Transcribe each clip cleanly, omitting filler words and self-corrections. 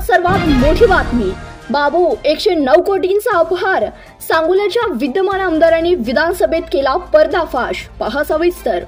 सर्वात मोठी बातमी, बाबू 109 कोटींचा अपहार। सांगोल्याच्या विद्यमान आमदारांनी विधानसभेत केला पर्दाफाश, पहा सविस्तर।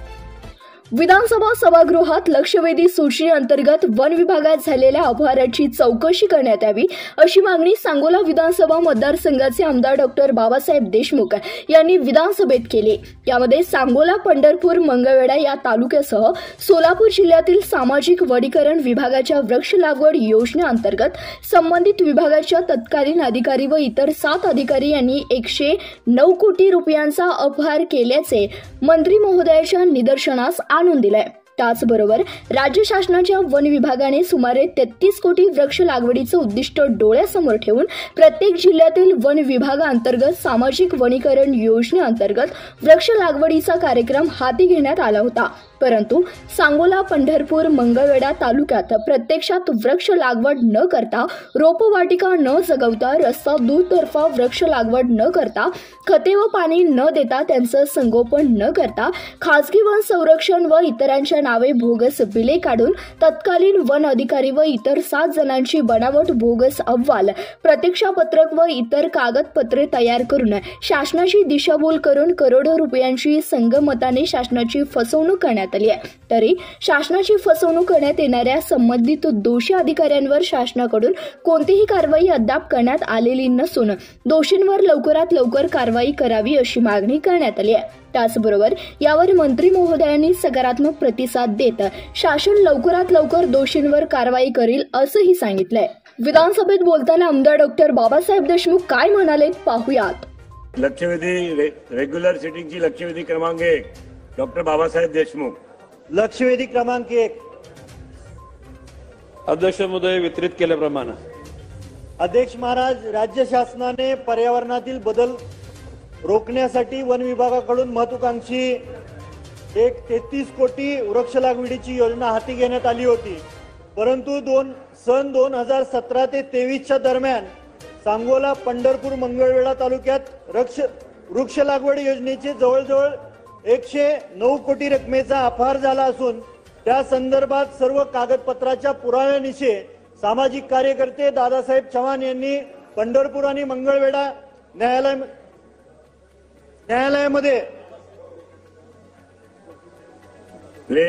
विधानसभा सभागृहात लक्षवेधी सूची अंतर्गत वन विभागात झालेल्या अपहाराची चौकशी करण्यात यावी अशी मागणी सांगोला विधानसभा मतदारसंघाचे आमदार डॉक्टर बाबासाहेब देशमुख यांनी विधानसभेत केली। यामध्ये सांगोला, पंढरपूर, मंगळवेढा या तालुक्यासह सोलापूर जिल्ह्यातील सामाजिक वनीकरण विभागाच्या वृक्ष लागवड योजनेअंतर्गत संबंधित विभागाच्या तत्कालीन अधिकारी व इतर 7 अधिकारी यांनी 109 कोटी रुपयांचा अपहार केल्याचे मंत्री महोदयाच्या निदर्शनास आणून दिले। त्याचबरोबर राज्य शासनाच्या वन विभागाने सुमारे 33 कोटी वृक्ष लागवडीचे उद्दिष्ट डोळ्यासमोर ठेवून प्रत्येक जिल्ह्यातील वन विभागाअंतर्गत सामाजिक वनीकरण योजनेअंतर्गत वृक्ष लागवडीचा कार्यक्रम हाती घेण्यात आला होता। परंतु सांगोला, पंढरपूर, मंगळवेढा तालुक्यात प्रत्यक्षात वृक्ष लागवड न करता, रोपवाटिका न जगवता, रस्ता दुतर्फा वृक्ष लागवड न करता, खते व पाणी न देता, त्यांचं संगोपन न करता, खासगी वन संरक्षण व इतरांच्या नावे बोगस बिले काढून तत्कालीन वन अधिकारी व इतर 7 जणांची बनावट बोगस अहवाल, प्रतीक्षापत्रक व इतर कागदपत्रे तयार करून शासनाची दिशाभूल करून करोडो रुपयांची संगमताने शासनाची फसवणूक करण्यात आली आहे। तरी शासनाची फसवणूक करण्यात येणाऱ्या संबंधित दोषी अधिकाऱ्यांवर शासनाकडून कोणतीही कारवाई अद्याप करण्यात आलेली नसून दोषींवर लवकरात लवकर कारवाई करावी अशी मागणी करण्यात आली आहे। त्याचबरोबर यावर मंत्री महोदयांनी सकारात्मक प्रतिसाद देत शासन लवकरात लवकर दोषींवर कारवाई करेल असंही सांगितलंय। विधानसभेत बोलताना आमदार डॉक्टर बाबासाहेब देशमुख काय म्हणाले पाहूयात। लक्षवेधी रेग्युलर सिटिंगची लक्षवेधी क्रमांक 1 डॉक्टर बाबासाहेब देशमुख। लक्षवेधी क्रमांक 1 अध्यक्ष महोदय वितरित केल्याप्रमाणे अध्यक्ष महाराज, राज्य शासनाने पर्यावरणातील बदल रोखण्यासाठी वन विभागाकडून महत्वाकांक्षी 33 कोटी वृक्ष लागवडीची योजना हाती घेण्यात आली होती। परंतु सन 2017 ते 23च्या दरम्यान सांगोला, पंढरपूर, मंगळवेढा तालुक्यात वृक्ष लागवड योजनेचे जवळजवळ 109 कोटी रकमेचा अपहार झाला असून त्या संदर्भात सर्व कागदपत्राच्या पुराव्यानिशी सामाजिक कार्यकर्ते दादासाहेब चव्हाण यांनी पंढरपूर आणि मंगळवेढा न्यायालयामध्ये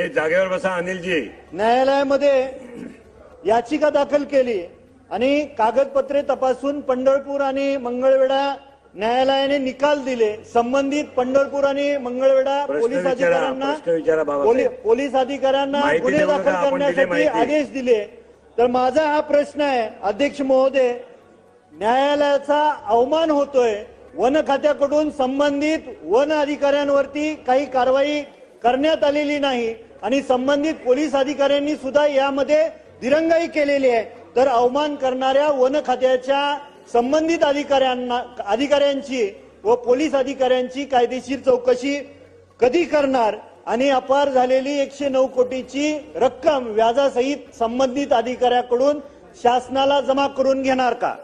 जागेवर बसा अनिलजी, न्यायालयामध्ये याचिका दाखल केली आणि कागदपत्रे तपासून पंढरपूर आणि मंगळवेढा न्यायालयाने निकाल दिले। संबंधित पंढरपूर आणि मंगळवेढा पोलीस अधिकाऱ्यांना गुन्हे दाखल करण्यासाठी आदेश दिले। तर माझा हा प्रश्न आहे अध्यक्ष महोदय, न्यायालयाचा अवमान होतोय। वन खात्याकडून संबंधित वन अधिकाऱ्यांवरती काही कारवाई करण्यात आलेली नाही आणि संबंधित पोलीस अधिकाऱ्यांनी सुद्धा यामध्ये दिरंगाई केलेली आहे। तर अवमान करणाऱ्या वन खात्याच्या संबंधित अधिकाऱ्यांची व पोलीस अधिकाऱ्यांची कायदेशीर चौकशी कधी करणार आणि अपहार झालेली 109 कोटीची रक्कम व्याजासहित संबंधित अधिकाऱ्याकडून शासनाला जमा करून घेणार का?